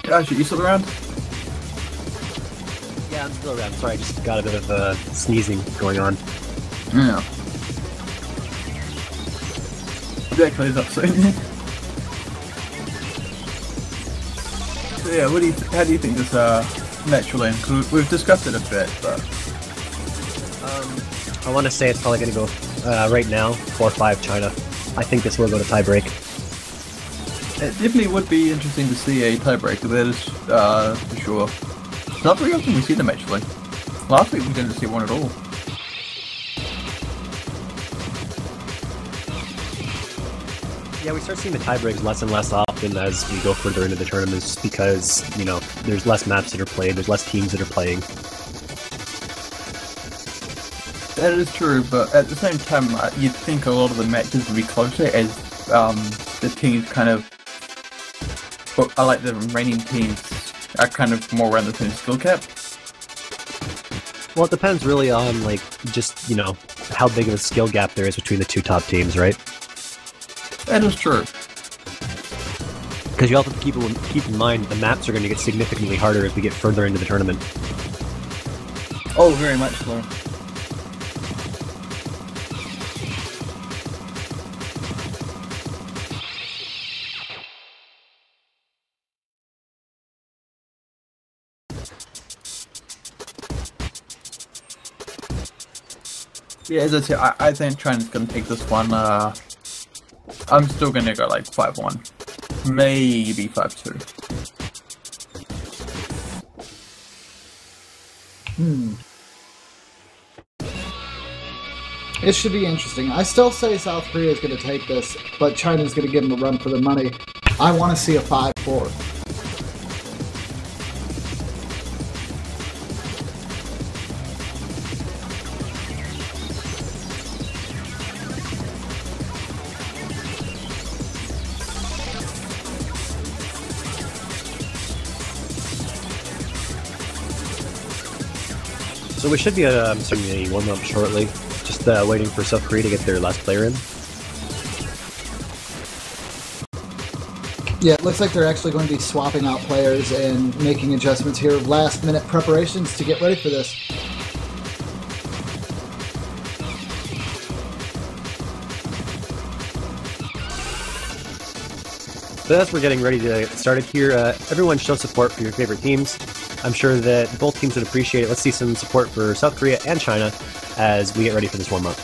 Gosh, you still around? Yeah, I'm still around. Sorry, I just got a bit of sneezing going on. Yeah. That clears up soon. So yeah, how do you think this match will end? 'Cause we've discussed it a bit, but I want to say it's probably going to go right now 4-5 China. I think this will go to tiebreak. it definitely would be interesting to see a tiebreaker. That is for sure. It's not very often we see them actually. Last week we didn't see one at all. Yeah, we start seeing the tiebreaks less and less often as we go further into the tournaments because, you know, there's less maps that are played, there's less teams that are playing. That is true, but at the same time, you'd think a lot of the matches would be closer as the teams kind of, I like the reigning teams are kind of more around the same skill cap. Well, it depends really on, like, just, you know, how big of a skill gap there is between the two top teams, right? That is true. Because you also have to keep in mind the maps are going to get significantly harder as we get further into the tournament. Oh, very much so. Yeah, as I said, I think China's going to take this one. I'm still going to go like 5-1. Maybe 5-2. It should be interesting. I still say South Korea is going to take this, but China's going to give them a run for their money. I want to see a 5-4. So we should be starting a warm-up shortly. Just waiting for South Korea to get their last player in. Yeah, it looks like they're actually going to be swapping out players and making adjustments here. Last-minute preparations to get ready for this. But as we're getting ready to get started here, everyone show support for your favorite teams. I'm sure that both teams would appreciate it. Let's see some support for South Korea and China as we get ready for this warm-up.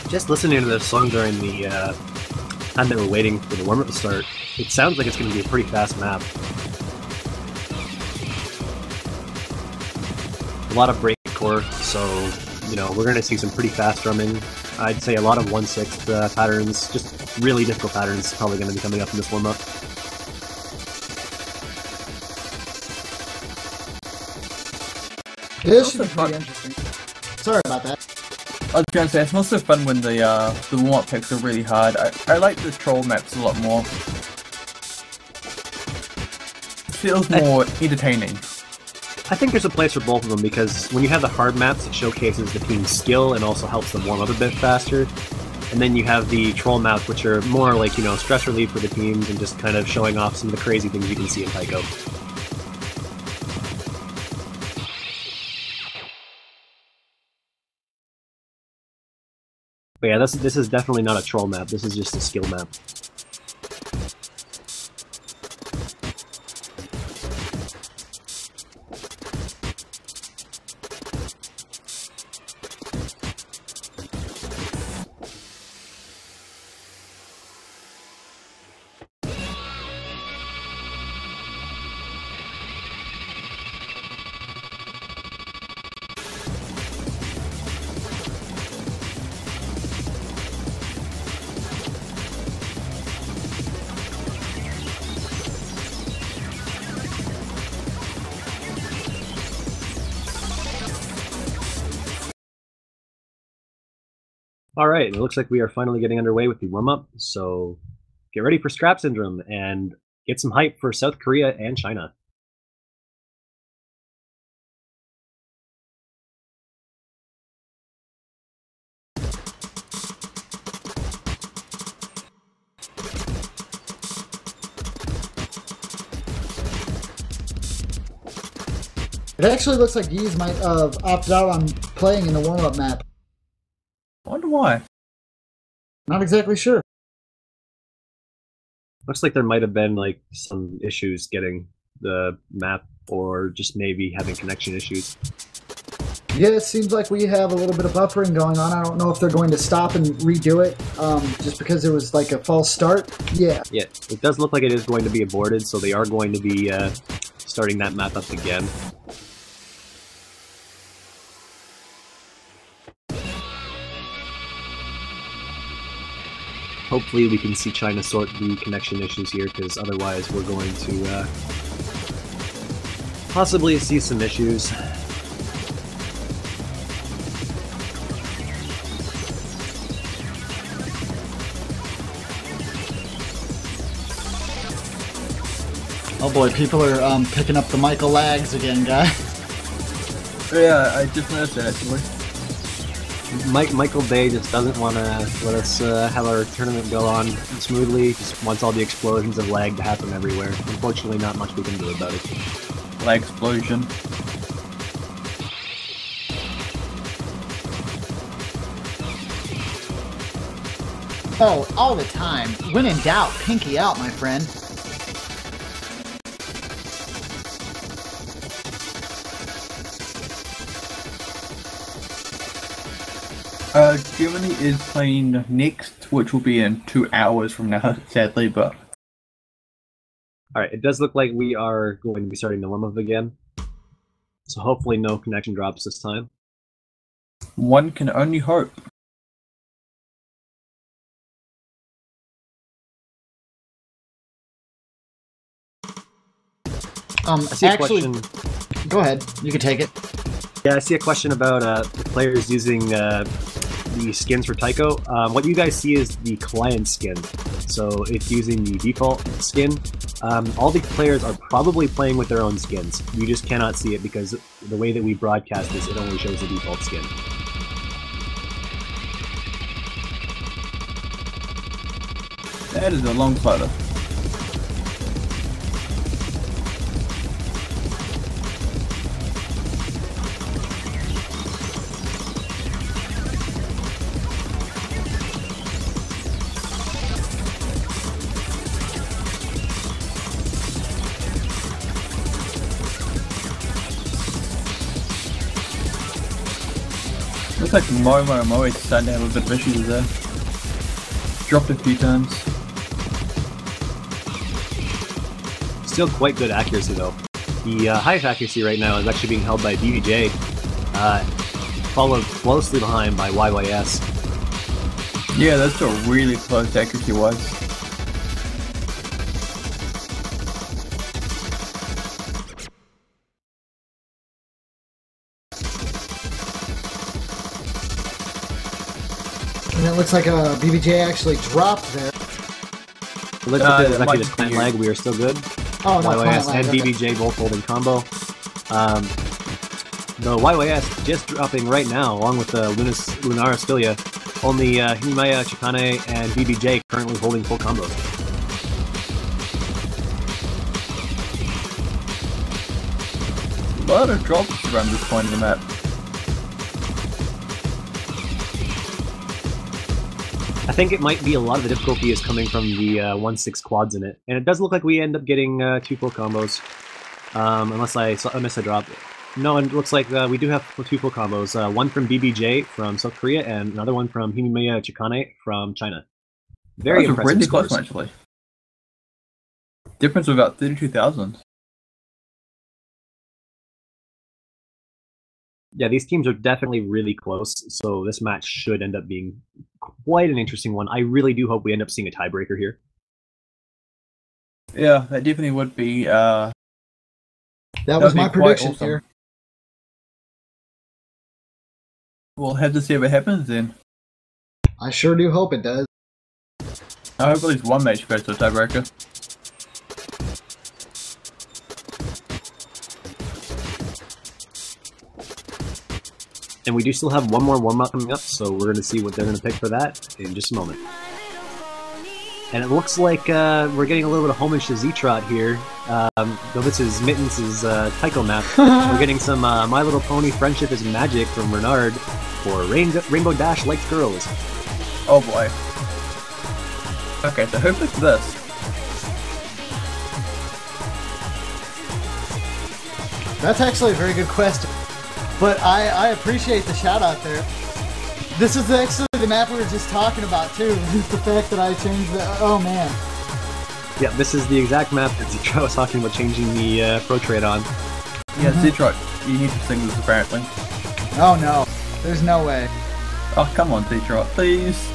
Just listening to this song during the time that we're waiting for the warm-up to start, it sounds like it's going to be a pretty fast map. a lot of break core, so you know we're going to see some pretty fast drumming. I'd say a lot of 1/6 patterns, just really difficult patterns, probably going to be coming up in this warm up. This should be pretty interesting. Sorry about that. I was going to say, it's also fun when the warm-up picks are really hard. I like the troll maps a lot more. It feels more entertaining. I think there's a place for both of them, because when you have the hard maps, it showcases the team's skill and also helps them warm up a bit faster. And then you have the troll maps, which are more like, you know, stress relief for the teams and just kind of showing off some of the crazy things you can see in Taiko. But yeah, this is definitely not a troll map, this is just a skill map. Alright, it looks like we are finally getting underway with the warm-up, so get ready for Scrap Syndrome and get some hype for South Korea and China. It actually looks like Yeez might have opted out on playing in the warm-up map. I wonder why. Not exactly sure. Looks like there might have been like some issues getting the map, or just maybe having connection issues. Yeah, it seems like we have a little bit of buffering going on. I don't know if they're going to stop and redo it, just because it was like a false start. Yeah. Yeah, it does look like it is going to be aborted, so they are going to be starting that map up again. Hopefully we can see China sort the connection issues here, because otherwise we're going to possibly see some issues. Oh boy, people are picking up the Michael lags again, guy. Yeah, I just noticed that actually. Michael Bay just doesn't want to let us have our tournament go on smoothly. Just wants all the explosions of lag to happen everywhere. Unfortunately, not much we can do about it. Lag explosion. Oh, all the time. When in doubt, pinky out, my friend. Germany is playing next, which will be in 2 hours from now, sadly, but... Alright, it does look like we are going to be starting the warm-up again. So hopefully no connection drops this time. One can only hope. I see a question. Go ahead. You can take it. Yeah, I see a question about the players using the skins for Taiko. What you guys see is the client skin. So it's using the default skin. All the players are probably playing with their own skins. You just cannot see it because the way that we broadcast this, it only shows the default skin. That is a long photo. Looks like Momo is starting to have a bit of issues there. Dropped a few times. Still quite good accuracy though. The highest accuracy right now is actually being held by BBJ followed closely behind by YYS. Yeah, that's a really close accuracy-wise. And it looks like BBJ actually dropped there. It looks like there's actually just plant lag. We are still good. Oh, no, YYS lag, and okay. BBJ both holding combo. The YYS just dropping right now, along with the Lunar Aspilia. Only Himimaya, Chikane, and BBJ currently holding full combos. A lot of drops around this point in the map. I think it might be a lot of the difficulty is coming from the 1-6 quads in it. And it does look like we end up getting 2 full combos. Unless I missed a drop. No, it looks like we do have 2 full combos. One from BBJ from South Korea and another one from Himimaya Chikane from China. Very impressive really scores. close, actually. Difference of about 32,000. Yeah, these teams are definitely really close, so this match should end up being quite an interesting one. I really do hope we end up seeing a tiebreaker here. Yeah, that definitely would be. That was my prediction awesome. here. We'll have to see if it happens then. I sure do hope it does. I hope at least one match goes to a tiebreaker. And we do still have one more warm-up coming up, so we're going to see what they're going to pick for that in just a moment. And it looks like we're getting a little bit of homage to Z-Trot here. Though this is Mittens' Tycho map. We're getting some My Little Pony Friendship is Magic from Renard for Rainbow Dash Likes Girls. Oh boy. Okay, so who picked this? That's actually a very good question. But I appreciate the shout out there. This is actually the map we were just talking about too. The fact that I changed the... Oh man. Yeah, this is the exact map that Z-Trot was talking about changing the Pro Trade on. Yeah, Z-Trot, you need to sing this apparently. Oh no. There's no way. Oh, come on, Z-Trot, please.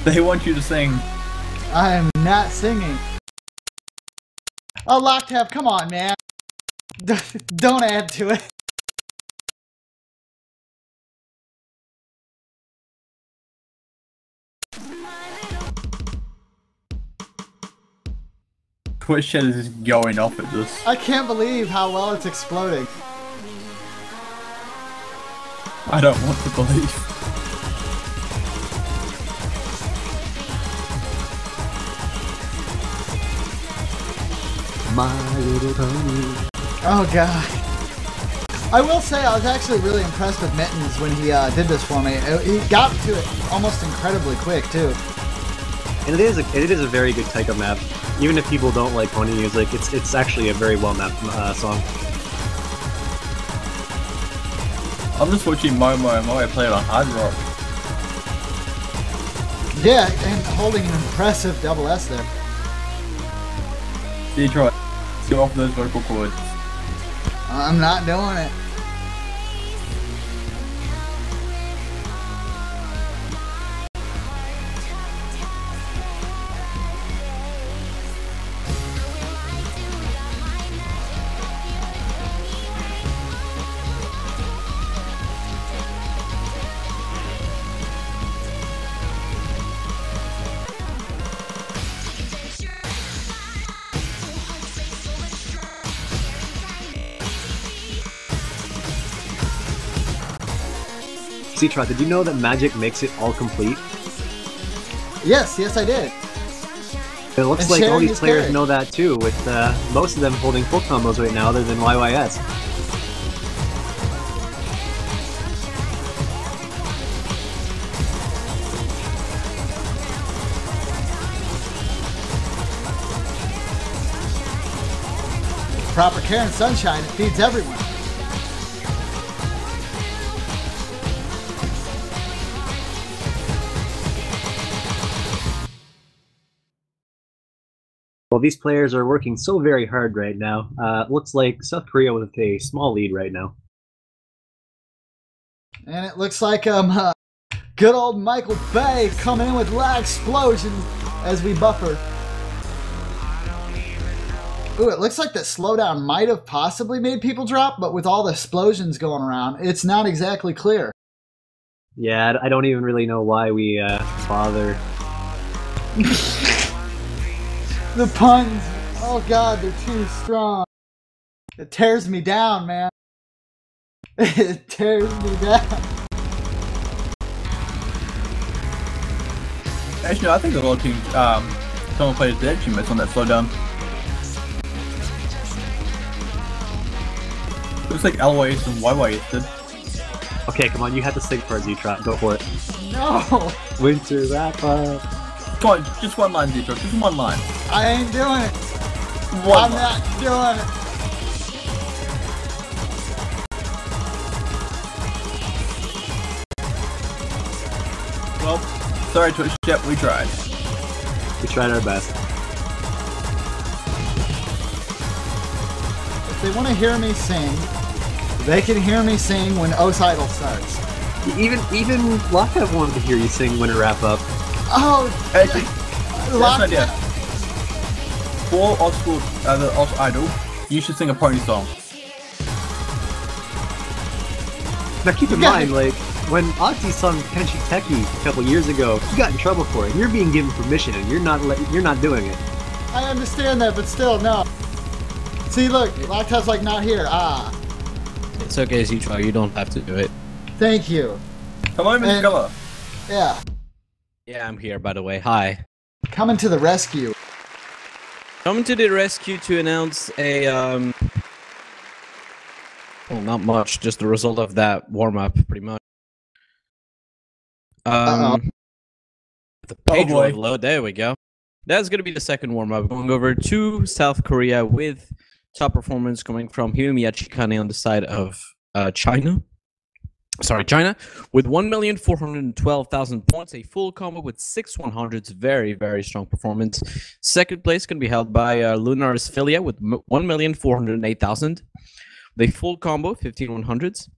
They want you to sing. I am not singing. Oh, Locktab, come on, man. Don't add to it. Twitch chat is just going off at this. I can't believe how well it's exploding. I don't want to believe. My Little Pony. Oh god. I will say I was actually really impressed with Mittens when he did this for me. He got to it almost incredibly quick too. And it is a very good Taiko map. Even if people don't like pony music, it's actually a very well mapped song. I'm just watching Momo play it on Hard Rock. Yeah, and holding an impressive double S there. Z-Trot, get off those vocal cords. I'm not doing it. Z-Trot, did you know that magic makes it all complete? Yes, I did. It looks And like all sharing these is players caring. know that too, with most of them holding full combos right now other than YYS. Proper care and sunshine, it feeds everyone. Well, these players are working so very hard right now. Looks like South Korea with a small lead right now. And it looks like good old Michael Bay coming in with La Explosion as we buffer. Ooh, it looks like the slowdown might have possibly made people drop, but with all the explosions going around, it's not exactly clear. Yeah, I don't even really know why we bother. The puns, oh god, they're too strong. It tears me down, man. It tears me down. Actually, no, I think a lot of teams, someone played a dead teammates on that slowdown. Looks like LYS and YYS did. Okay, come on, you have to sing for a Z-Trot. Go for it. No! Winter wrap up. Come on, just one line, Zito. Just one line. I ain't doing it. One I'm line. not doing it. Well, sorry Twitch chat, we tried. We tried our best. If they want to hear me sing, they can hear me sing when Idol starts. Even Lockout wanted to hear you sing Winter Wrap Up. Oh, Actually, that's an idea. For the Oz Idol, you should sing a pony song. Now keep in mind, like, when Oxy sung Kenshi Teki a couple years ago, he got in trouble for it. You're being given permission, and you're not doing it. I understand that, but still, no. See, look, Lockout's like not here. Ah, It's okay, Z-Try, you don't have to do it. thank you. Hello, Miss And- Gullah. Yeah, Yeah, I'm here, by the way. Hi. coming to the rescue. Coming to the rescue to announce a, well, not much, just the result of that warm-up, pretty much. The page boy. will load, there we go. That's going to be the second warm-up, going over to South Korea with top performance coming from Hiromiya Chikane on the side of China. Sorry, China, with 1,412,000 points, a full combo with 6 100s, very, very strong performance. Second place can be held by Lunar's Philia with 1,408,000, the full combo, 15 100s.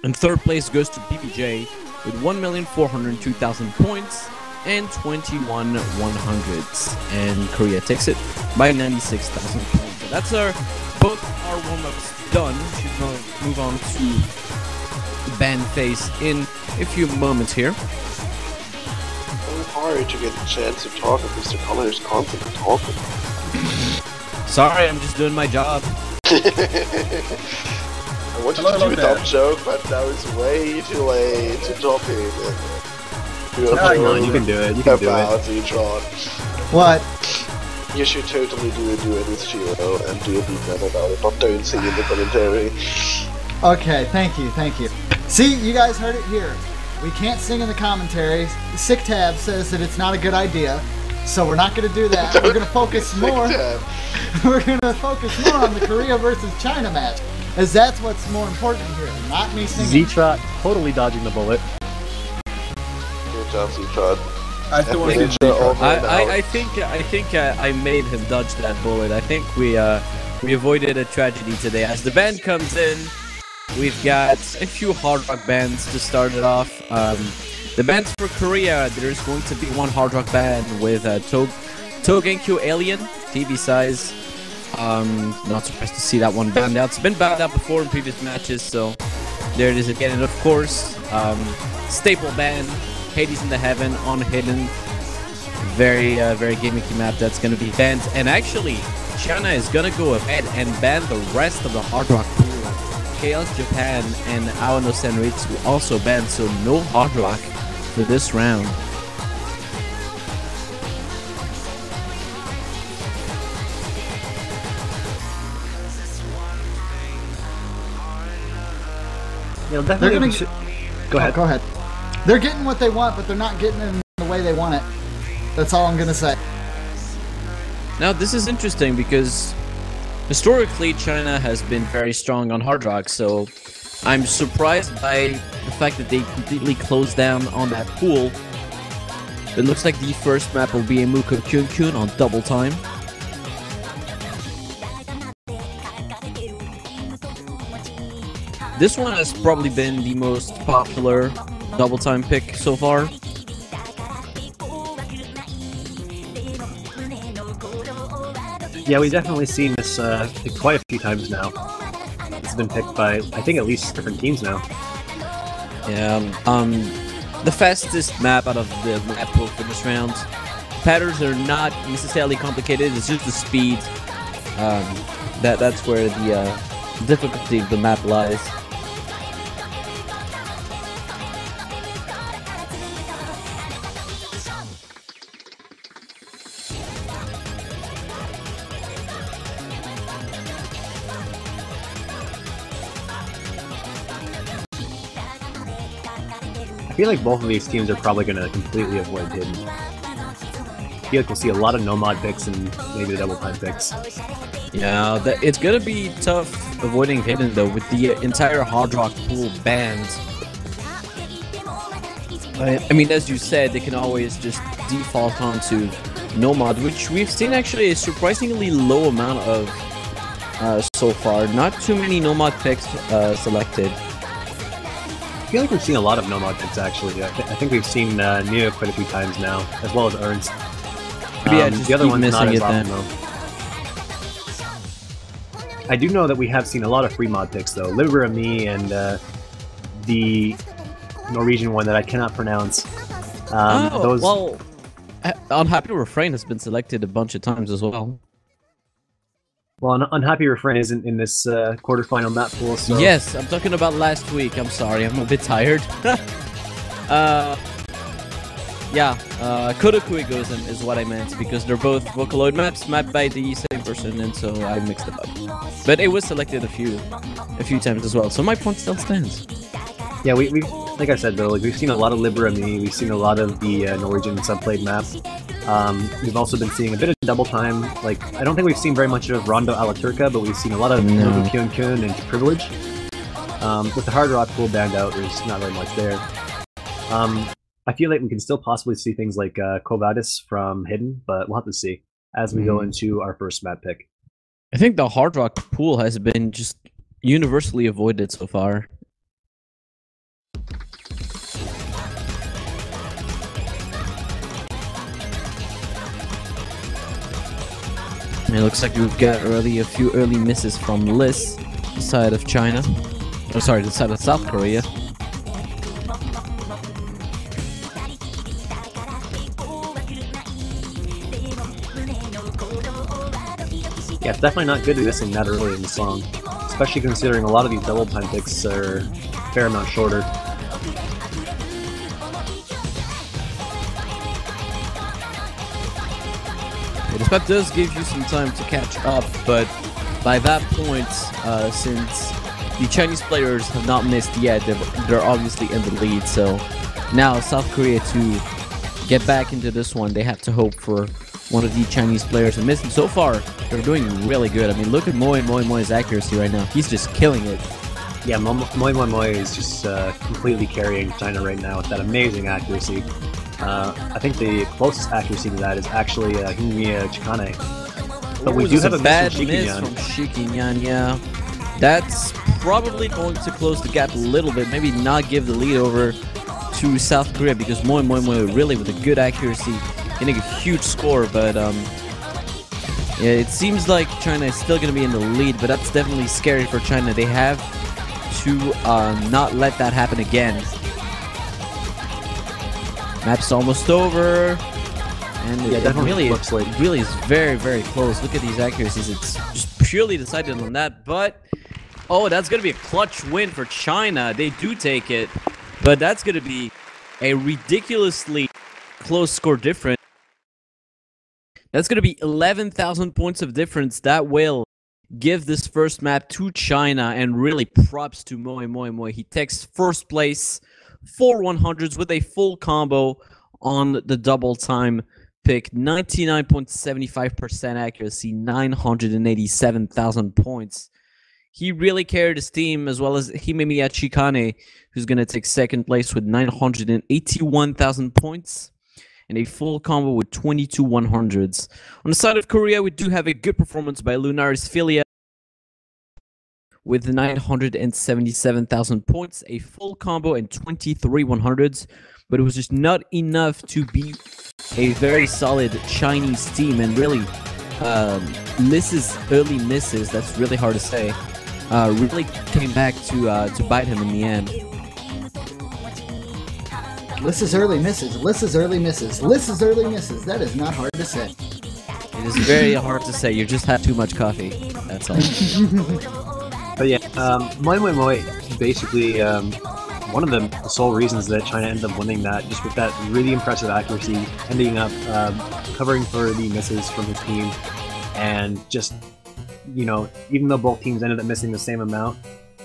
And third place goes to BBJ with 1,402,000 points and 21 100s. And Korea takes it by 96,000 points. So that's both our warm-ups done. Should now move on to band phase in a few moments here. So hard to get a chance to talk if Mr. Connor is constantly talking. Sorry, I'm just doing my job. I wanted Hello, to do a there. dumb joke, but now it's way too late to top it. Come on, You can do it. You can do it. About Z-Tron. What? You should totally do a duet with Shiro and do a beat metal about it, but don't sing in the commentary. Okay, thank you, thank you. See, you guys heard it here. We can't sing in the commentaries. Sick Tab says that it's not a good idea, so we're not going to do that. We're going to focus more. We're going to focus more on the Korea versus China match, as that's what's more important here, not me singing. Z-Trot totally dodging the bullet. Good job, Z-Tron. I still want to see Ninja all the the way down. I think I made him dodge that bullet. I think we avoided a tragedy today. As the band comes in, we've got a few hard rock bands to start it off. The bands for Korea, there's going to be one hard rock band with Togenkyo Alien, TV size. Not surprised to see that one banned out. It's been banned out before in previous matches, so there it is again. And of course, staple band, Hades in the Heaven, Unhidden. Very gimmicky map that's going to be banned. And actually, China is going to go ahead and ban the rest of the hard rock pool. Chaos Japan and Awano Senritsu also banned, so no hard rock for this round. You know, They're definitely. gonna Go ahead. Go ahead. They're getting what they want, but they're not getting it in the way they want it. That's all I'm going to say. Now, this is interesting because historically China has been very strong on hard rock, so I'm surprised by the fact that they completely closed down on that pool. It looks like the first map will be a Muko Kyun Kyun on double time. This one has probably been the most popular double time pick so far. Yeah, we've definitely seen this picked quite a few times now. It's been picked by, I think, at least different teams now. Yeah, the fastest map out of the map pool for this round. Patterns are not necessarily complicated, it's just the speed. That's where the difficulty of the map lies. I feel like both of these teams are probably going to completely avoid Hidden. I feel like we'll see a lot of no-mod picks and maybe the double-time picks. Yeah, it's gonna be tough avoiding Hidden though, with the entire Hard Rock pool banned. I mean, as you said, they can always just default onto Nomad, which we've seen actually a surprisingly low amount of so far. Not too many Nomad picks selected. I feel like we've seen a lot of no-mod picks actually. I think we've seen Neo quite a few times now, as well as Ernst. The other one's not as often then. though. I do know that we have seen a lot of free mod picks though. Libera Me and the Norwegian one that I cannot pronounce. Well, Unhappy Refrain has been selected a bunch of times as well. Well, Unhappy Refrain isn't in this quarterfinal map pool, so... Yes, I'm talking about last week. I'm sorry, I'm a bit tired. Yeah, Kodokuigos is what I meant, because they're both Vocaloid maps mapped by the same person, and so I mixed it up. But it was selected a few times as well, so my point still stands. Yeah, we like I said though, like we've seen a lot of Libera Me, we've seen a lot of the Norwegian subplayed map. We've also been seeing a bit of double time. Like I don't think we've seen very much of Rondo Alaturka, but we've seen a lot of Nobu Kyun Kyun and Privilege. With the Hard Rock pool banned out, there's not very much there. I feel like we can still possibly see things like Kovadis from Hidden, but we'll have to see as we go into our first map pick. I think the Hard Rock pool has been just universally avoided so far. It looks like we've got a few early misses from Liz, the side of China. Oh, sorry, the side of South Korea. Yeah, it's definitely not good to be missing that early in the song, especially considering a lot of these double time picks are a fair amount shorter. This map does give you some time to catch up, but by that point, since the Chinese players have not missed yet, they're obviously in the lead, so now South Korea to get back into this one, they have to hope for one of the Chinese players to miss, and so far, they're doing really good. I mean, look at Moi's accuracy right now. He's just killing it. Yeah, Moi is just completely carrying China right now with that amazing accuracy. I think the closest accuracy to that is actually Hingmiya Chikane. But we do have a bad miss from Shikinyan, yeah. That's probably going to close the gap a little bit, maybe not give the lead over to South Korea, because Moi really with a good accuracy, getting a huge score, but yeah, it seems like China is still going to be in the lead, but that's definitely scary for China. They have to not let that happen again. Map's almost over, and yeah, it really is very, very close. Look at these accuracies. It's just purely decided on that, but oh, that's going to be a clutch win for China. They do take it, but that's going to be a ridiculously close score difference. That's going to be 11,000 points of difference. That will give this first map to China, and really props to Moi. He takes first place, 4 100s with a full combo on the double time pick. 99.75% accuracy, 987,000 points. He really carried his team, as well as Himemiya Chikane, who's going to take second place with 981,000 points. And a full combo with 22 100s. On the side of Korea, we do have a good performance by Lunaris Filia with 977,000 points, a full combo, and 23 100s. But it was just not enough to beat a very solid Chinese team, and really early misses, that's really hard to say, really came back to bite him in the end. Lissa's early misses. Lissa's early misses. Lissa's early misses. That is not hard to say. It is very hard to say. You just had too much coffee. That's all. But yeah, Moi Moi Moi, basically, one of the sole reasons that China ended up winning that, just with that really impressive accuracy, ending up covering for the misses from his team, and just, you know, even though both teams ended up missing the same amount,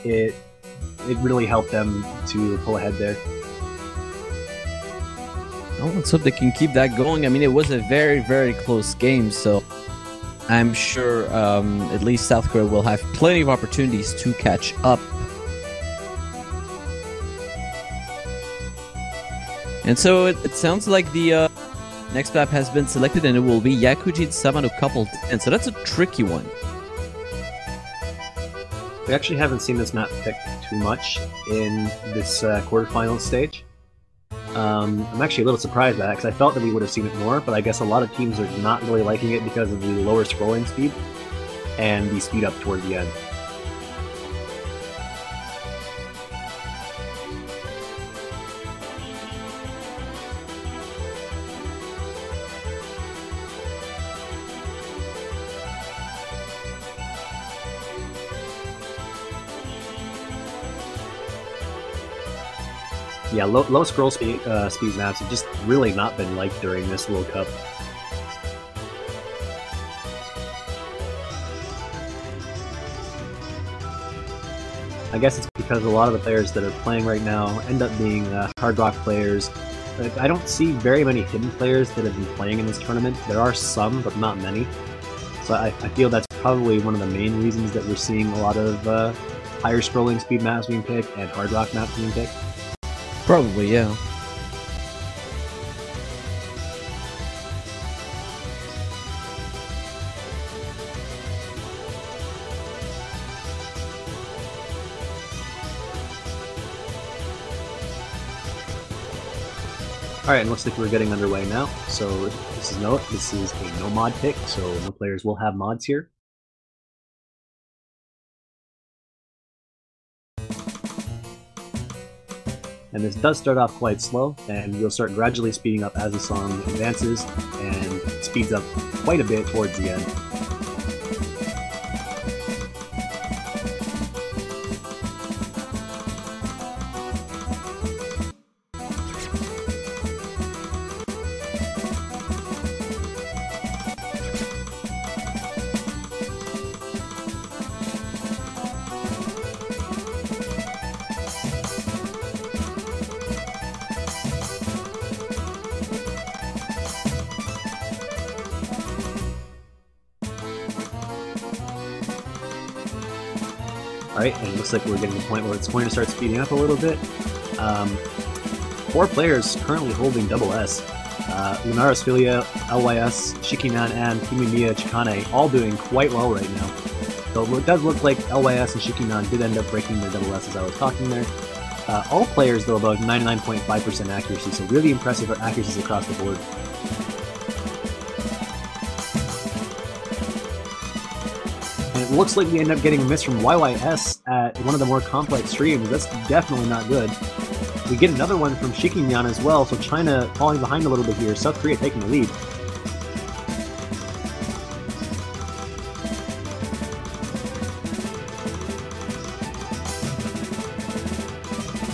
it really helped them to pull ahead there. Well, let's hope they can keep that going. I mean, it was a very, very close game, so I'm sure at least South Korea will have plenty of opportunities to catch up. And so it sounds like the next map has been selected, and it will be Yakujin Samano coupled. And so that's a tricky one. We actually haven't seen this map picked too much in this quarterfinal stage. I'm actually a little surprised by that, because I felt that we would have seen it more, but I guess a lot of teams are not really liking it because of the lower scrolling speed and the speed up toward the end. Yeah, low scroll speed maps have just really not been liked during this World Cup. I guess it's because a lot of the players that are playing right now end up being hard rock players. I don't see very many hidden players that have been playing in this tournament. There are some, but not many. So I feel that's probably one of the main reasons that we're seeing a lot of higher scrolling speed maps being picked and hard rock maps being picked. Probably, yeah. Alright, looks like we're getting underway now. So this is a no mod pick, so no players will have mods here. And this does start off quite slow, and you'll start gradually speeding up as the song advances, and speeds up quite a bit towards the end. Alright, and it looks like we're getting to the point where it's going to start speeding up a little bit. 4 players currently holding double S. Lunaris Filia, LYS, Shikinan, and Kimimiya Chikane all doing quite well right now. So it does look like LYS and Shikinan did end up breaking their double S as I was talking there. All players, though, about 99.5% accuracy, so really impressive accuracies across the board. And it looks like we end up getting a miss from YYS at one of the more complex streams. That's definitely not good. We get another one from Shikinyan as well, so China falling behind a little bit here. South Korea taking the lead.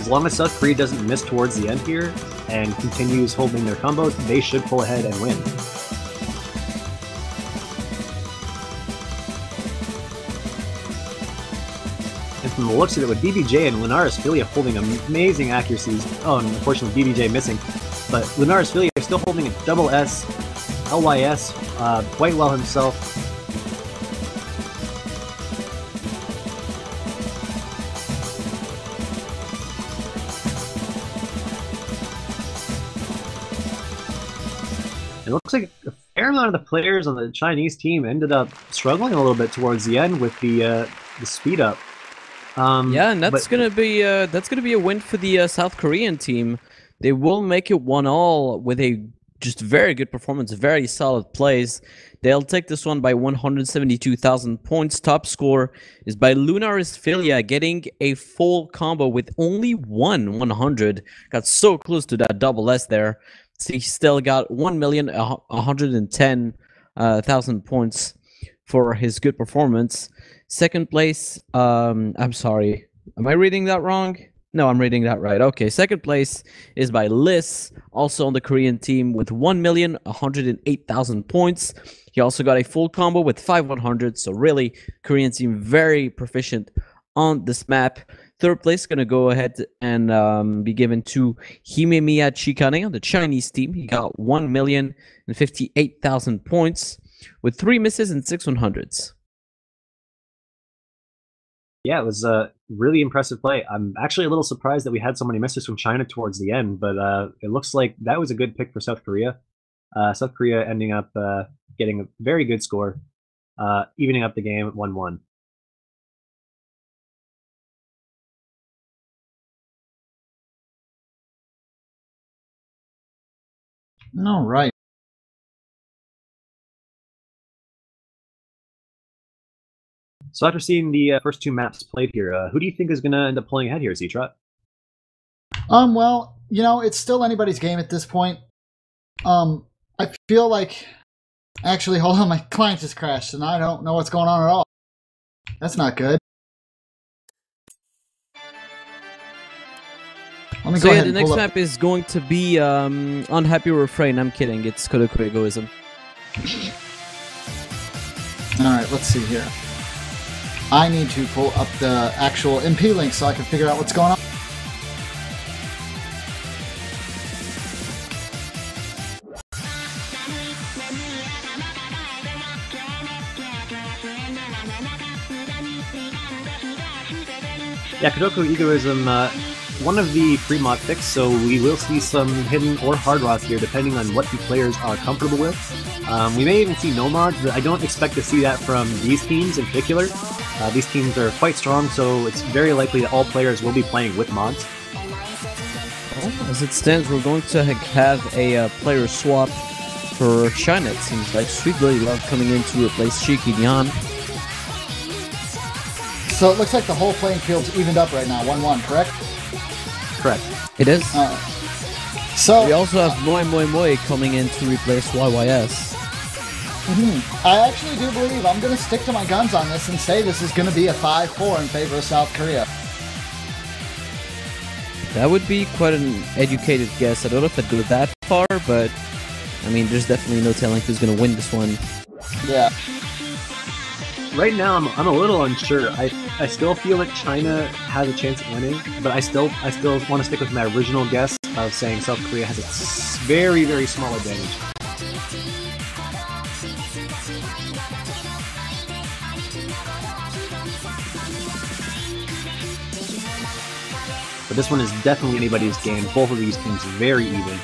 As long as South Korea doesn't miss towards the end here and continues holding their combos, they should pull ahead and win. And from the looks of it, with BBJ and Lunaris Filia holding amazing accuracies, oh, and unfortunately BBJ missing, but Lunaris Filia still holding a double S, LYS quite well himself. It looks like a fair amount of the players on the Chinese team ended up struggling a little bit towards the end with the speed up. Yeah, and that's gonna be a win for the South Korean team. They will make it 1-1 with a just very good performance, very solid plays. They'll take this one by 172,000 points. Top score is by Lunaris Filia, getting a full combo with only 100. Got so close to that double S there. So he still got 1,110,000 points for his good performance. Second place, I'm sorry, am I reading that wrong? No, I'm reading that right. Okay, second place is by Liz, also on the Korean team with 1,108,000 points. He also got a full combo with 5,100, so really, Korean team very proficient on this map. Third place is going to go ahead and be given to Himemiya Chikane on the Chinese team. He got 1,058,000 points with 3 misses and 6 100s. Yeah, it was a really impressive play. I'm actually a little surprised that we had so many misses from China towards the end, but it looks like that was a good pick for South Korea. South Korea ending up getting a very good score, evening up the game at 1-1. All right. So after seeing the first 2 maps played here, who do you think is going to end up pulling ahead here, Zetrot? Well, it's still anybody's game at this point. I feel like... Actually, hold on, my client just crashed, and I don't know what's going on at all. That's not good. Let me So go yeah, ahead the and next pull up. map is going to be Unhappy Refrain. I'm kidding, it's Kodoko Egoism. Alright, let's see here. I need to pull up the actual MP link so I can figure out what's going on. Yeah, Kodoko Egoism, one of the free mod picks, so we will see some hidden or hard rock here, depending on what the players are comfortable with. We may even see no mods, but I don't expect to see that from these teams in particular. These teams are quite strong, so it's very likely that all players will be playing with mods. Well, as it stands, we're going to have a player swap for China, it seems like. Sweet Bloody Love coming in to replace Shiki Dian. So it looks like the whole playing field's evened up right now, 1-1, correct? Correct. It is. So We also have Moi Moi Moi coming in to replace YYS. I actually do believe I'm going to stick to my guns on this and say this is going to be a 5-4 in favor of South Korea. That would be quite an educated guess. I don't know if I'd go that far, but I mean, there's definitely no telling who's going to win this one. Yeah. Right now, I'm a little unsure. I still feel like China has a chance at winning, but I still want to stick with my original guess of saying South Korea has a very, very small advantage. But this one is definitely anybody's game. Both of these teams very even.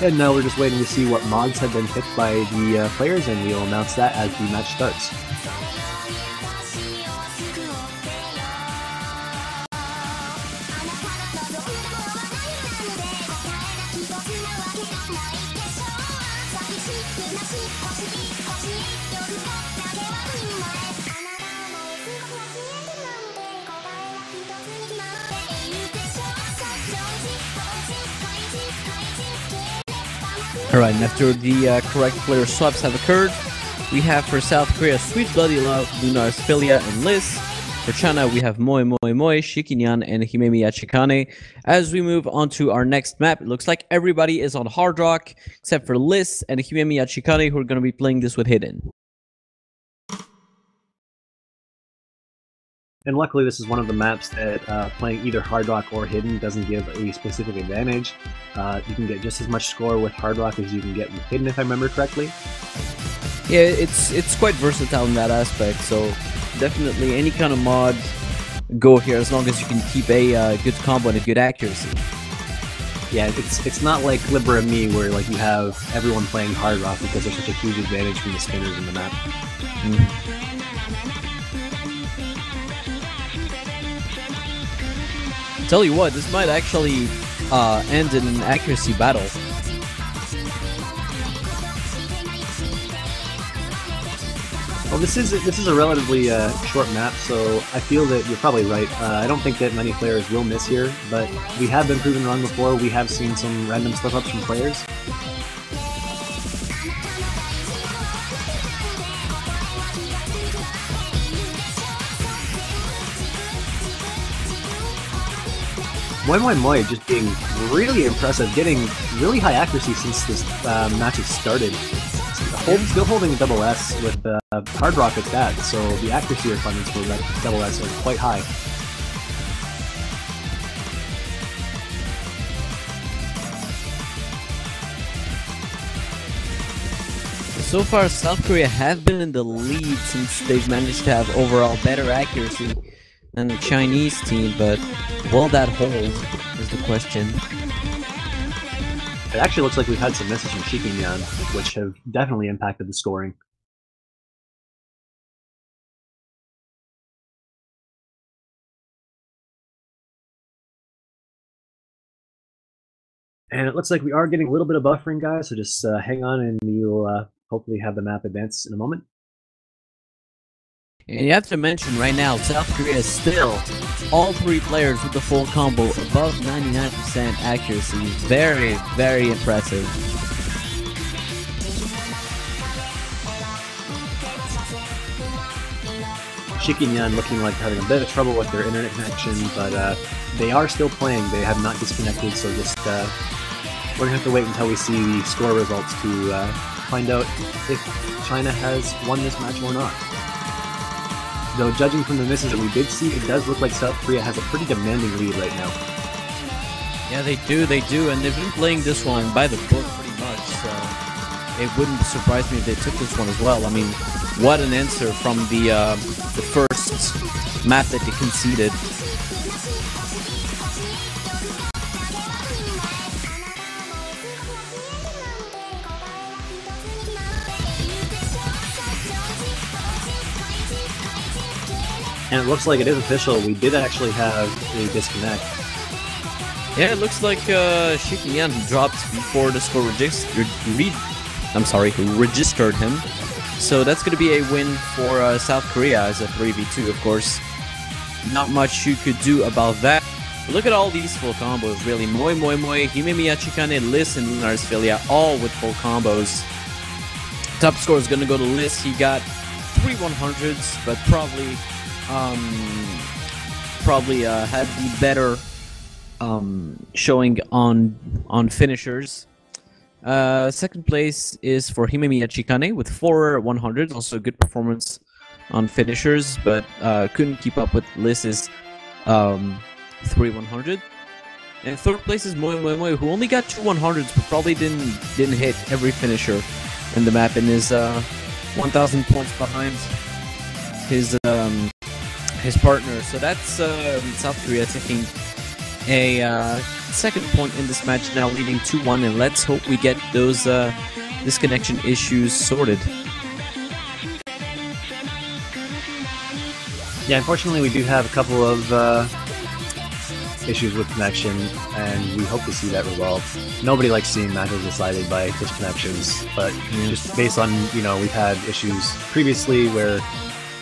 And now we're just waiting to see what mods have been picked by the players, and we'll announce that as the match starts. Alright, and after the correct player swaps have occurred, we have for South Korea Sweet Bloody Love, Lunaris Filia, and Liz. For China, we have Moi Moi Moi, Shikinyan, and Himemiya Chikane. As we move on to our next map, it looks like everybody is on Hard Rock, except for Liz and Himemiya Chikane, who are going to be playing this with Hidden. And luckily, this is one of the maps that playing either Hard Rock or Hidden doesn't give a specific advantage. You can get just as much score with Hard Rock as you can get with Hidden, if I remember correctly. Yeah, it's quite versatile in that aspect, so definitely any kind of mod go here as long as you can keep a good combo and a good accuracy. Yeah, it's not like Libra and Me where like you have everyone playing hard rock because there's such a huge advantage from the spinners in the map. Tell you what, this might actually end in an accuracy battle. Well, this is a relatively short map, so I feel that you're probably right. I don't think that many players will miss here, but we have been proven wrong before. We have seen some random slip-ups from players. Moi Moi Moi just being really impressive, getting really high accuracy since this match has started. Still holding a double S with hard rock at that, so the accuracy requirements for that double S are quite high. So far, South Korea have been in the lead since they've managed to have overall better accuracy than the Chinese team, but will that hold is the question. It actually looks like we've had some misses from Shikinyan, which have definitely impacted the scoring. And it looks like we are getting a little bit of buffering, guys, so just hang on and you'll hopefully have the map advance in a moment. And you have to mention right now, South Korea is still all three players with the full combo above 99% accuracy. Very, very impressive. Shikinyan looking like having a bit of trouble with their internet connection, but they are still playing. They have not disconnected, so just we're gonna have to wait until we see the score results to find out if China has won this match or not. Though judging from the misses that we did see, it does look like South Korea has a pretty demanding lead right now. Yeah, they do, and they've been playing this one by the book pretty much, so it wouldn't surprise me if they took this one as well. I mean, what an answer from the first map that they conceded. And it looks like it is official. We did actually have a disconnect. Yeah, it looks like Shikinyan dropped before the score registered him. So that's going to be a win for South Korea as a 3v2, of course. Not much you could do about that. But look at all these full combos, really. Moi Moi Moi, Himemiya Chikane, Liz, and Lunar's Filia, all with full combos. Top score is going to go to Liz. He got 3 100s, but probably had the better showing on finishers. Second place is for Himemiya Chikane with 4 100s, also a good performance on finishers, but couldn't keep up with Liz's 3 100. And third place is Moi Moi Moi, who only got 2 100s, but probably didn't hit every finisher in the map and is 1,000 points behind his partner. So that's South Korea taking a second point in this match, now leading 2-1, and let's hope we get those disconnection issues sorted. Yeah, unfortunately we do have a couple of issues with connection, and we hope to see that resolved. Nobody likes seeing matches decided by disconnections, but just based on, we've had issues previously where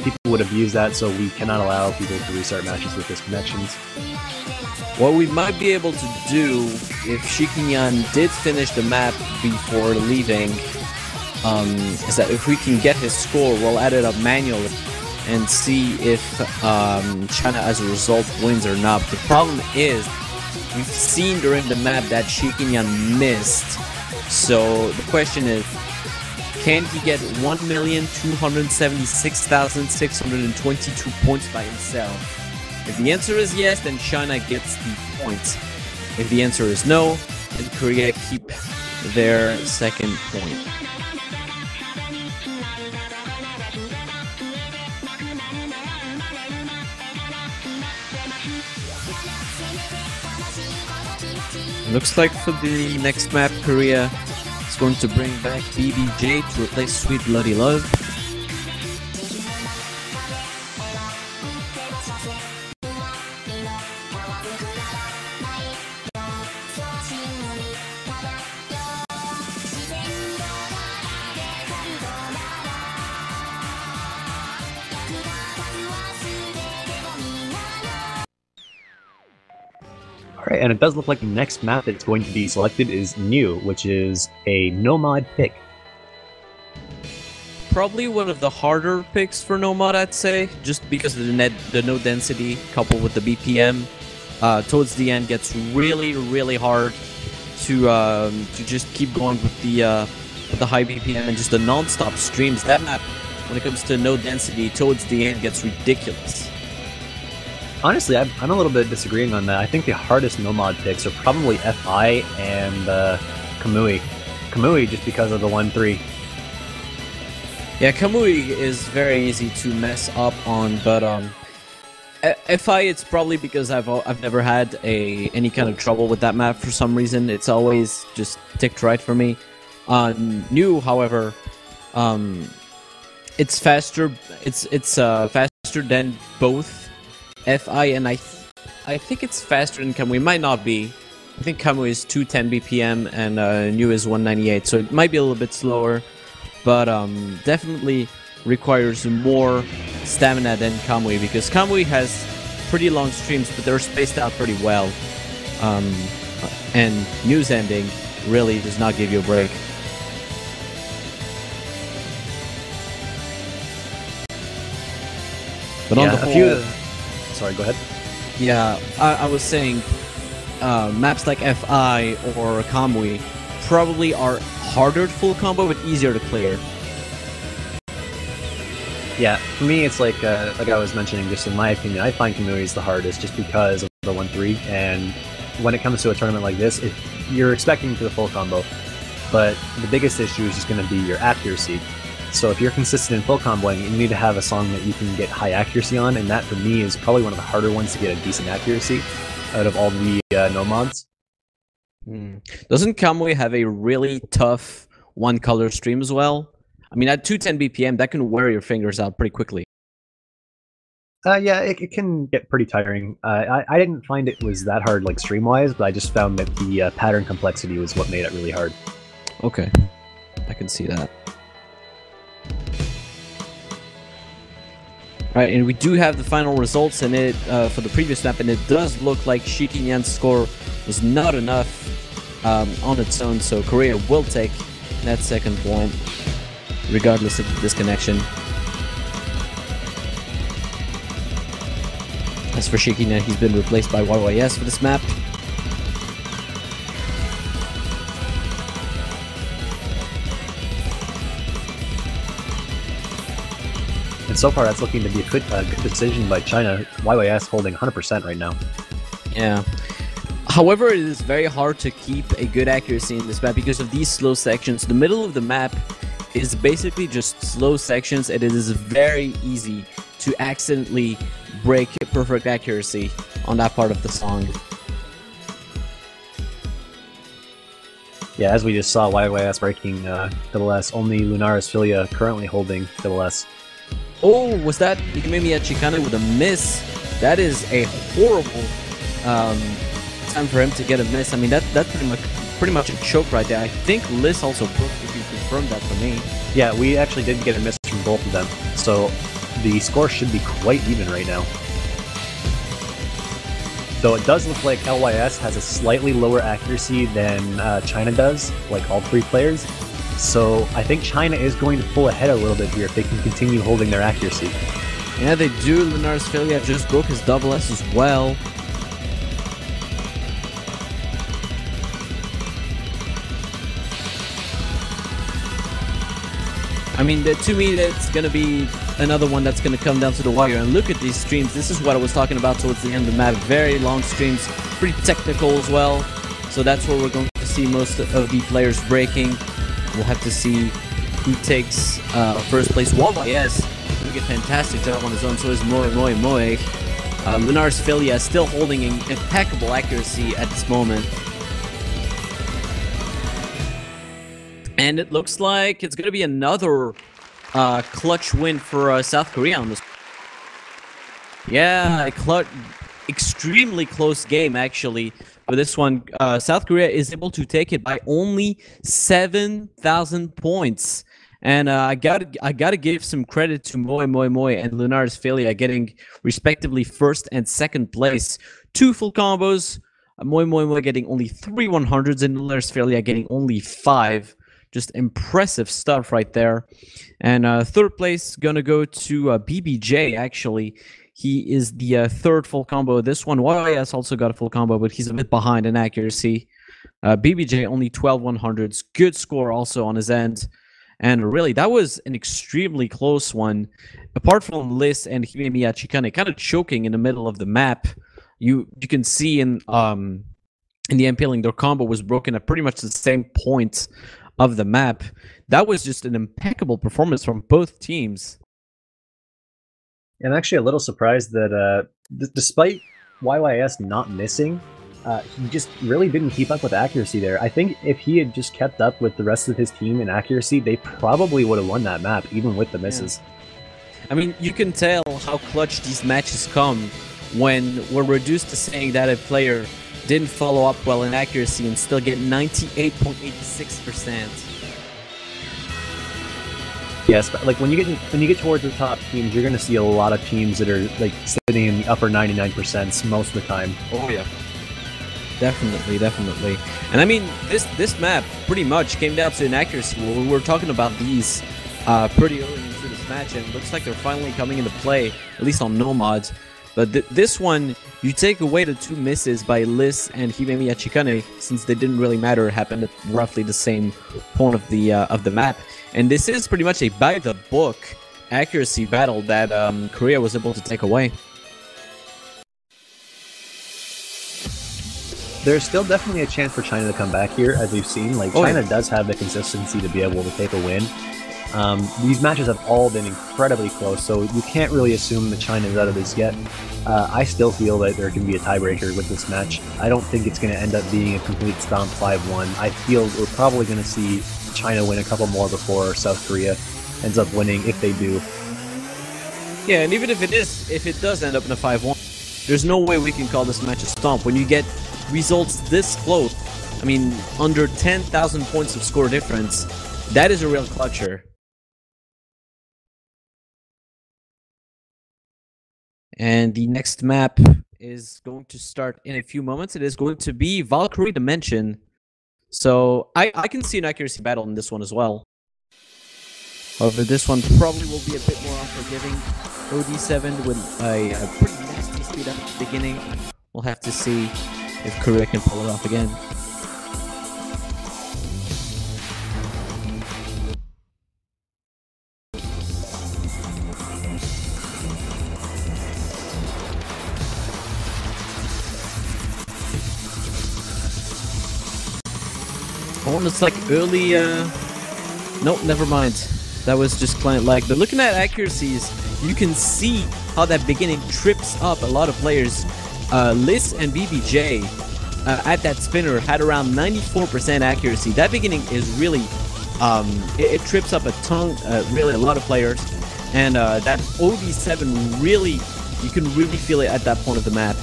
people would abuse that, so we cannot allow people to restart matches with disconnections. What we might be able to do, if Shikinyan did finish the map before leaving, is that if we can get his score, we'll add it up manually and see if China as a result wins or not. The problem is, we've seen during the map that Shikinyan missed, so the question is, can he get 1,276,622 points by himself? If the answer is yes, then China gets the points. If the answer is no, then Korea keep their second point. Looks like for the next map, Korea is going to bring back BBJ to replace Sweet Bloody Love. Alright, and it does look like the next map that's going to be selected is New, which is a no-mod pick. Probably one of the harder picks for Nomad, I'd say, just because of the node density coupled with the BPM. Towards the end, gets really hard to just keep going with the high BPM and just the non-stop streams. That map, when it comes to node density, towards the end gets ridiculous. Honestly, I'm a little bit disagreeing on that. I think the hardest no-mod picks are probably FI and Kamui. Kamui just because of the 1-3. Yeah, Kamui is very easy to mess up on, but FI, it's probably because I've never had any kind of trouble with that map for some reason. It's always just ticked right for me. New, however, it's faster. It's faster than both FI and I think it's faster than Kamui. Might not be. I think Kamui is 210 BPM and New is 198, so it might be a little bit slower, but definitely requires more stamina than Kamui, because Kamui has pretty long streams, but they're spaced out pretty well. And New's ending really does not give you a break. But on the whole, sorry, go ahead. Yeah, I was saying maps like FI or Kamui probably are harder to full combo but easier to clear. Yeah, for me it's like I was mentioning, just in my opinion, I find Kamui is the hardest just because of the 1-3, and when it comes to a tournament like this, if you're expecting to the full combo, but the biggest issue is just going to be your accuracy. So if you're consistent in full comboing, you need to have a song that you can get high accuracy on, and that for me is probably one of the harder ones to get a decent accuracy out of all the no mods. Doesn't Kamui have a really tough one color stream as well? I mean, at 210 BPM, that can wear your fingers out pretty quickly. Yeah, it can get pretty tiring. I didn't find it was that hard, like stream-wise, but I just found that the pattern complexity was what made it really hard. Okay, I can see that. Alright, and we do have the final results in it for the previous map, and it does look like Shikinyan's score was not enough on its own, so Korea will take that second point, regardless of the disconnection. As for Shikinyan, he's been replaced by YYS for this map. And so far, that's looking to be a good decision by China. YYS holding 100% right now. Yeah. However, it is very hard to keep a good accuracy in this map because of these slow sections. The middle of the map is basically just slow sections, and it is very easy to accidentally break perfect accuracy on that part of the song. Yeah, as we just saw, YYS breaking double S. Only Lunaris Filia currently holding double S. Oh, was that Ikamimi Chikane with a miss? That is a horrible time for him to get a miss. I mean, that's pretty much a choke right there. I think Liz also broke, if you confirmed that for me. Yeah, we actually did get a miss from both of them, so the score should be quite even right now. Though it does look like LYS has a slightly lower accuracy than China does, like all three players. So I think China is going to pull ahead a little bit here if they can continue holding their accuracy. Yeah, they do. Lunaris Filia just broke his double S as well. I mean, to me, that's going to be another one that's going to come down to the wire. And look at these streams. This is what I was talking about towards the end of the map. Very long streams, pretty technical as well. So that's where we're going to see most of the players breaking. We'll have to see who takes first place. YYS doing a fantastic job on his own, so is Moe. Lunar's Philia still holding impeccable accuracy at this moment. And it looks like it's going to be another clutch win for South Korea on this. Yeah, extremely close game, actually. For this one, South Korea is able to take it by only 7,000 points. And I gotta give some credit to Moe and Lunar's Philia getting respectively first and second place. 2 full combos. Moe getting only 3 100s and Lunar's Philia getting only 5. Just impressive stuff right there. And third place gonna go to BBJ, actually. He is the third full combo. This one, YYS also got a full combo, but he's a bit behind in accuracy. BBJ only 12 100s. Good score also on his end. And really, that was an extremely close one. Apart from Liz and Himemiya Chikane kind of choking in the middle of the map, you can see in the impaling, their combo was broken at pretty much the same point of the map. That was just an impeccable performance from both teams. I'm actually a little surprised that despite YYS not missing, he just really didn't keep up with accuracy there. I think if he had just kept up with the rest of his team in accuracy, they probably would have won that map, even with the misses. Yeah. I mean, you can tell how clutch these matches come when we're reduced to saying that a player didn't follow up well in accuracy and still get 98.86%. Yes, but like when you get towards the top teams, you're going to see a lot of teams that are like sitting in the upper 99% most of the time. Oh yeah. Definitely. And I mean, this map pretty much came down to inaccuracy. We were talking about these pretty early into this match, and it looks like they're finally coming into play, at least on no mods. But this one, you take away the 2 misses by Liz and Himemiya Chikane, since they didn't really matter, it happened at roughly the same point of the map. And this is pretty much a by-the-book accuracy battle that Korea was able to take away. There's still definitely a chance for China to come back here, as we've seen. Like, China does have the consistency to be able to take a win. These matches have all been incredibly close, so you can't really assume that China's out of this yet. I still feel that there can be a tiebreaker with this match. I don't think it's going to end up being a complete stomp 5-1. I feel we're probably going to see China win a couple more before South Korea ends up winning, if they do. Yeah, and even if it does end up in a 5-1, there's no way we can call this match a stomp. When you get results this close, I mean, under 10,000 points of score difference, that is a real clutcher. And the next map is going to start in a few moments. It is going to be Valkyrie Dimension. So I can see an accuracy battle in this one as well. However, this one probably will be a bit more unforgiving. OD7 with a pretty nasty speed up at the beginning. We'll have to see if Korea can pull it off again. Oh, it's like early, nope, never mind. That was just client lag. But looking at accuracies, you can see how that beginning trips up a lot of players. Liz and BBJ at that spinner had around 94% accuracy. That beginning is really, it trips up a ton, really a lot of players. And that OD7 really, you can really feel it at that point of the map.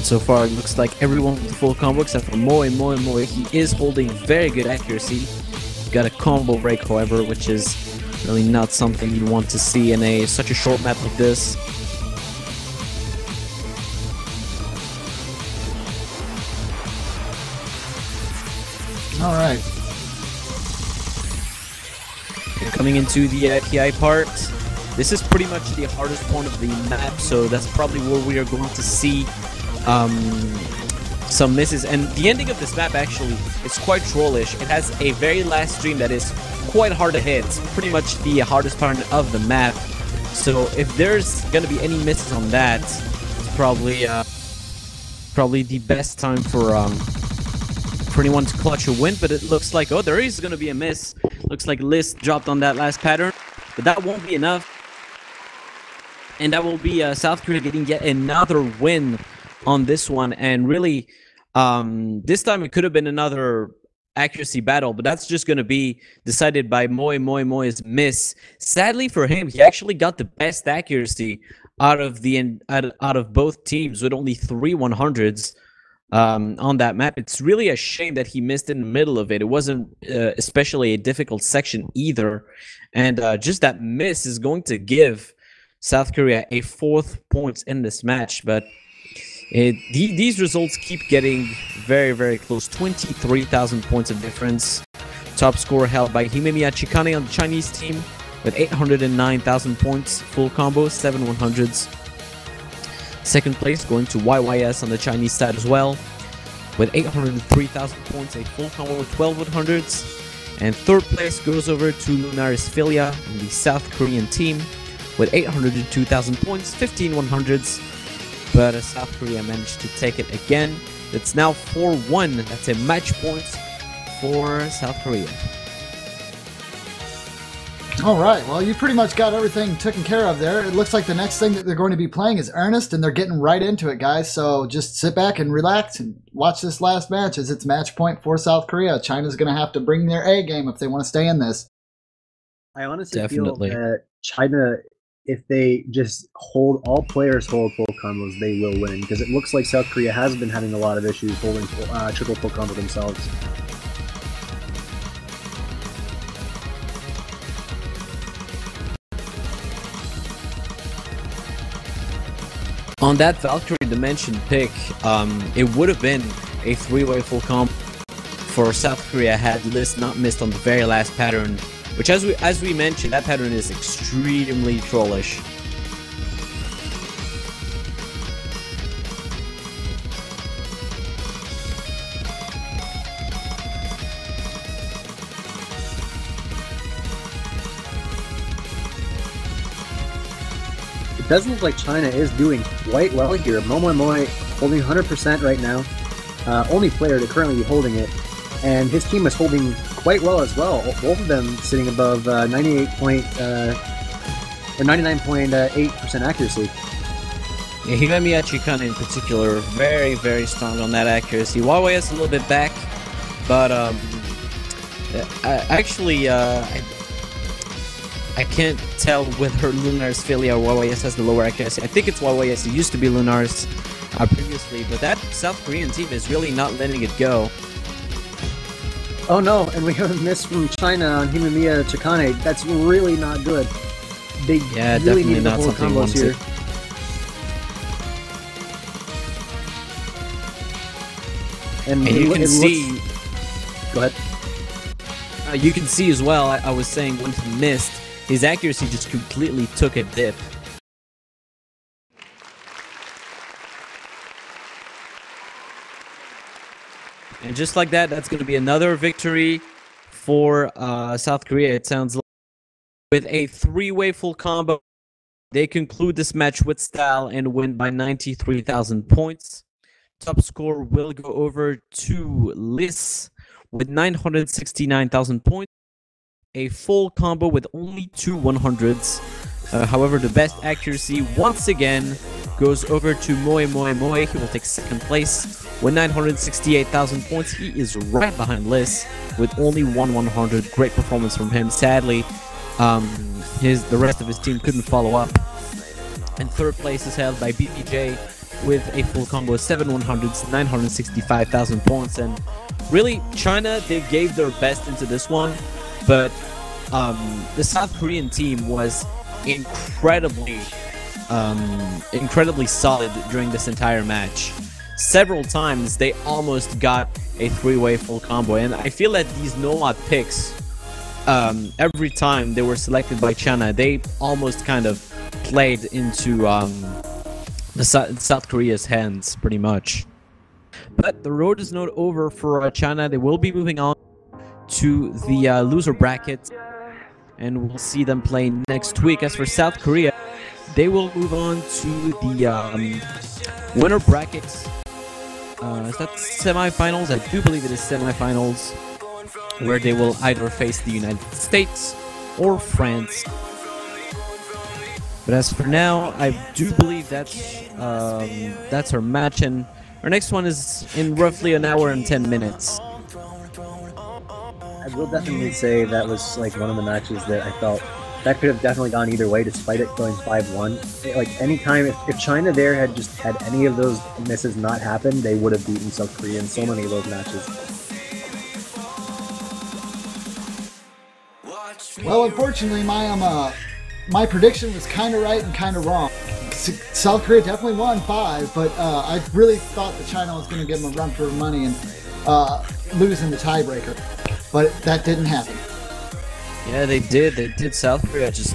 So far, it looks like everyone with the full combo except for Moe. He is holding very good accuracy. Got a combo break, however, which is really not something you want to see in such a short map like this. All right. Coming into the PI part, this is pretty much the hardest point of the map, so that's probably where we are going to see some misses. And the ending of this map actually is quite trollish. It has a very last stream that is quite hard to hit. It's pretty much the hardest part of the map. So if there's gonna be any misses on that, it's probably the best time for for anyone to clutch a win, but it looks like, oh, there is going to be a miss. Looks like Liz dropped on that last pattern, but that won't be enough. And that will be South Korea getting yet another win on this one. And really, this time it could have been another accuracy battle, but that's just going to be decided by Moi's miss. Sadly for him, he actually got the best accuracy out of both teams with only 3 100s on that map. It's really a shame that he missed in the middle of it. It wasn't especially a difficult section either, and just that miss is going to give South Korea a 4th point in this match. But these results keep getting very, very close. 23,000 points of difference. Top score held by Himemiya Chikane on the Chinese team with 809,000 points, full combo, 7 100s. Second place going to YYS on the Chinese side as well with 803,000 points, a full combo with 12 100s. And third place goes over to Lunaris Philia on the South Korean team with 802,000 points, 15 100s. But South Korea managed to take it again. It's now 4-1. That's a match point for South Korea. All right, well, you pretty much got everything taken care of there. It looks like the next thing that they're going to be playing is Ernest, and they're getting right into it, guys. So just sit back and relax and watch this last match as it's match point for South Korea. China's going to have to bring their A game if they want to stay in this. I honestly feel that China, if they just all players hold full combos, they will win. Because it looks like South Korea has been having a lot of issues holding triple full combo themselves. On that Valkyrie Dimension pick, it would have been a 3-way full combo for South Korea had Liz not missed on the very last pattern, which as we mentioned, that pattern is extremely trollish. It does look like China is doing quite well here. Moi holding 100% right now. Only player to currently be holding it. And his team is holding quite well as well. Both of them sitting above 99.8% accuracy. Yeah, Himemiya Chikane in particular, very, very strong on that accuracy. Huawei is a little bit back, but I can't tell whether Lunaris Philia or YYS has the lower accuracy. I think it's YYS. It used to be Lunaris previously, but that South Korean team is really not letting it go. Oh no, and we have a miss from China on Himemiya Chikane. That's really not good. They really need to hold combos here. And you can see... Go ahead. You can see as well, I was saying when he missed, his accuracy just completely took a dip. And just like that, that's going to be another victory for South Korea, it sounds like. With a 3-way full combo, they conclude this match with style and win by 93,000 points. Top score will go over to Liz with 969,000 points. A full combo with only 2 100s. However, the best accuracy once again goes over to Moi. He will take second place with 968,000 points. He is right behind Liz with only 1 100. Great performance from him. Sadly, the rest of his team couldn't follow up. And third place is held by BBJ with a full combo of 7 100s, 965,000 points. And really, China, they gave their best into this one. But the South Korean team was incredibly solid during this entire match. Several times they almost got a 3-way full combo, and I feel that these no-mod picks, every time they were selected by China, they almost kind of played into South Korea's hands, pretty much. But the road is not over for China. They will be moving on to the loser bracket, and we'll see them play next week. As for South Korea, they will move on to the winner brackets is that semifinals? I do believe it is semifinals, where they will either face the United States or France. But as for now, I do believe that's our match, and our next one is in roughly an hour and 10 minutes. I will definitely say that was like one of the matches that I felt that could have definitely gone either way, despite it going 5-1. Like anytime, if China there had just had any of those misses not happened, they would have beaten South Korea in so many of those matches. Well, unfortunately, my prediction was kind of right and kind of wrong. South Korea definitely won 5, but I really thought that China was going to give them a run for money and lose in the tiebreaker. But that didn't happen. Yeah, they did. They did. South Korea just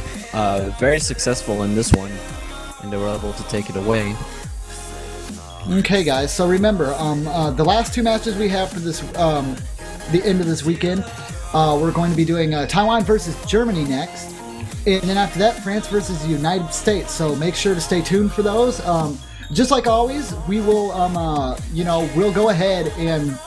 very successful in this one, and they were able to take it away. Okay, guys. So remember, the last 2 matches we have for this, the end of this weekend, we're going to be doing Taiwan versus Germany next, and then after that, France versus the United States. So make sure to stay tuned for those. Just like always, we will, we'll go ahead and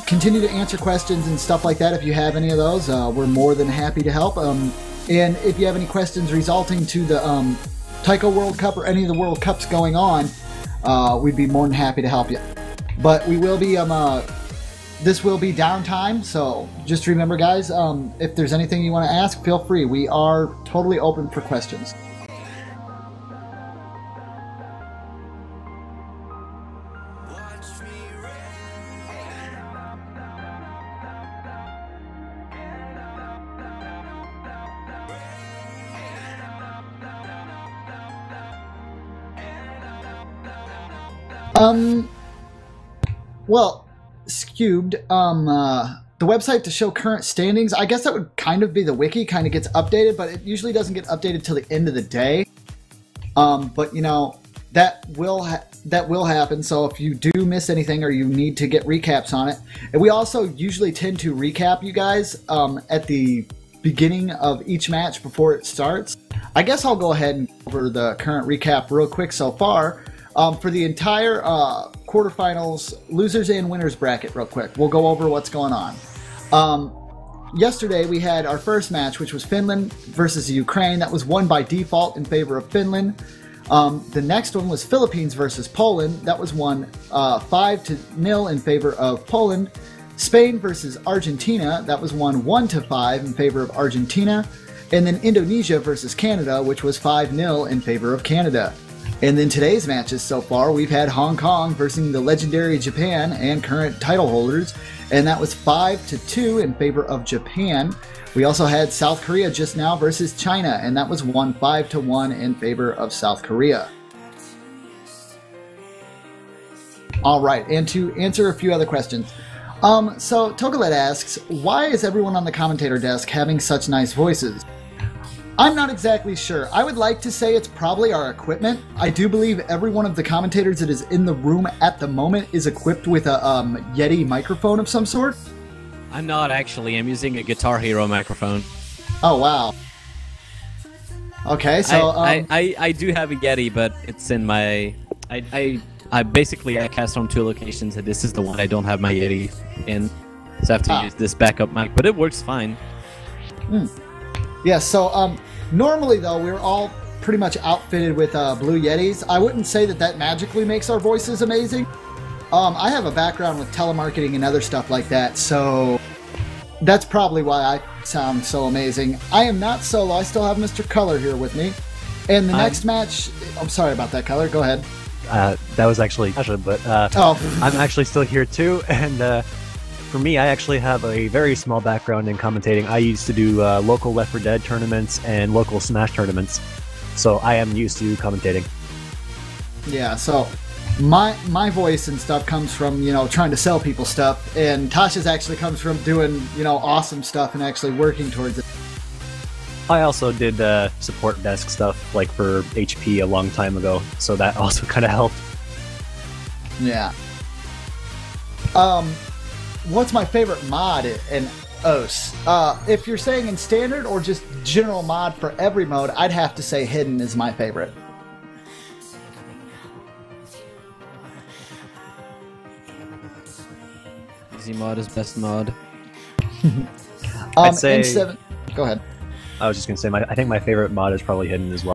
continue to answer questions and stuff like that. If you have any of those, we're more than happy to help. And if you have any questions resulting to the Taiko World Cup or any of the World Cups going on, we'd be more than happy to help you. But we will be, this will be downtime, so just remember, guys, if there's anything you want to ask, feel free. We are totally open for questions. Well, Skewed, the website to show current standings, I guess that would kind of be the wiki, kind of gets updated, but it usually doesn't get updated till the end of the day. But, you know, that will happen, so if you do miss anything or you need to get recaps on it, and we also usually tend to recap you guys at the beginning of each match before it starts. I guess I'll go ahead and go over the current recap real quick so far. For the entire quarterfinals, losers and winners bracket real quick. We'll go over what's going on. Yesterday we had our first match, which was Finland versus Ukraine. That was won by default in favor of Finland. The next one was Philippines versus Poland. That was won 5-0 in favor of Poland. Spain versus Argentina. That was won 1-5 in favor of Argentina. And then Indonesia versus Canada, which was 5-0 in favor of Canada. And then today's matches so far, we've had Hong Kong versus the legendary Japan and current title holders, and that was 5-2 in favor of Japan. We also had South Korea just now versus China, and that was won 5-1 in favor of South Korea. All right, and to answer a few other questions. So Togolet asks, why is everyone on the commentator desk having such nice voices? I'm not exactly sure. I would like to say it's probably our equipment. I do believe every one of the commentators that is in the room at the moment is equipped with a Yeti microphone of some sort. I'm not actually. I'm using a Guitar Hero microphone. Oh, wow. Okay, so... I do have a Yeti, but it's in my... I basically cast on 2 locations, and this is the one I don't have my Yeti in. So I have to use this backup mic, but it works fine. Yeah, so normally though, we're all pretty much outfitted with Blue Yetis. I wouldn't say that that magically makes our voices amazing. I have a background with telemarketing and other stuff like that, so that's probably why I sound so amazing. I am not solo. I still have Mr. Color here with me. And the next match... I'm sorry about that, Color. Go ahead. That was actually Tasha, but I'm actually still here too, and for me, I actually have a very small background in commentating. I used to do local Left 4 Dead tournaments and local Smash tournaments, so I am used to commentating. Yeah, so my voice and stuff comes from, you know, trying to sell people stuff, and Tasha's actually comes from doing, you know, awesome stuff and actually working towards it. I also did support desk stuff, like for HP a long time ago, so that also kind of helped. Yeah. What's my favorite mod in OS? If you're saying in standard or just general mod for every mode, I'd have to say hidden is my favorite. Easy mod is best mod. I'd say- in 7. Go ahead. I was just gonna say, I think my favorite mod is probably hidden as well.